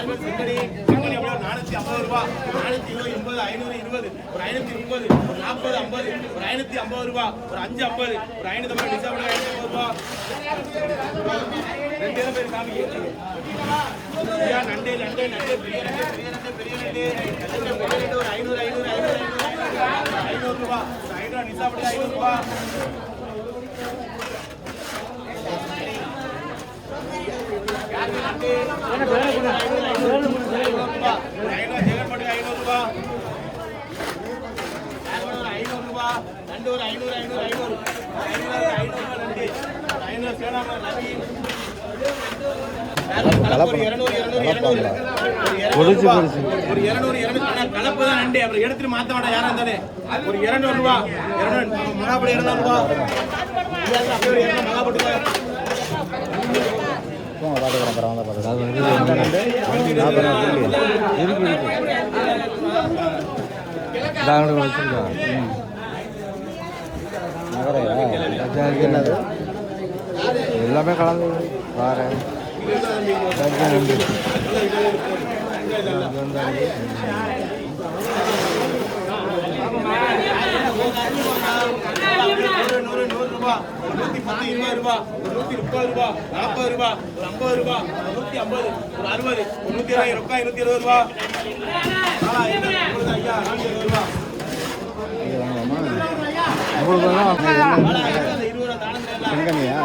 செங்கடி செங்கடி எவ்வளோ 450 ரூபா 480 520 ஒரு 530 ஒரு 40 50 ஒரு 550 ரூபா ஒரு 550 ஒரு 550 டிசம்பர் 550 ரூபா ரெண்டு பேர் காமி நண்டே நண்டே நண்டே பெரிய நண்டே பெரிய நண்டே பெரிய நண்டே ஒரு 500 ரூபா 500 டிசம்பர் 500 ரூபா கலப்பு தான் நண்டு அப்புறம் எடுத்துட்டு மாத்த மாட்டா யாரா இருந்தாலே ஒரு 200 ரூபா 200 மகாபடி 200 ரூபா மகாபடி எல்லாமே கலந்து வார ரூபா 110 ரூபா 130 ரூபா 40 ரூபா 50 ரூபா 150 ஒரு 60 120 ரூபா 120 ரூபா ஐயா 120 ரூபா செங்கனியா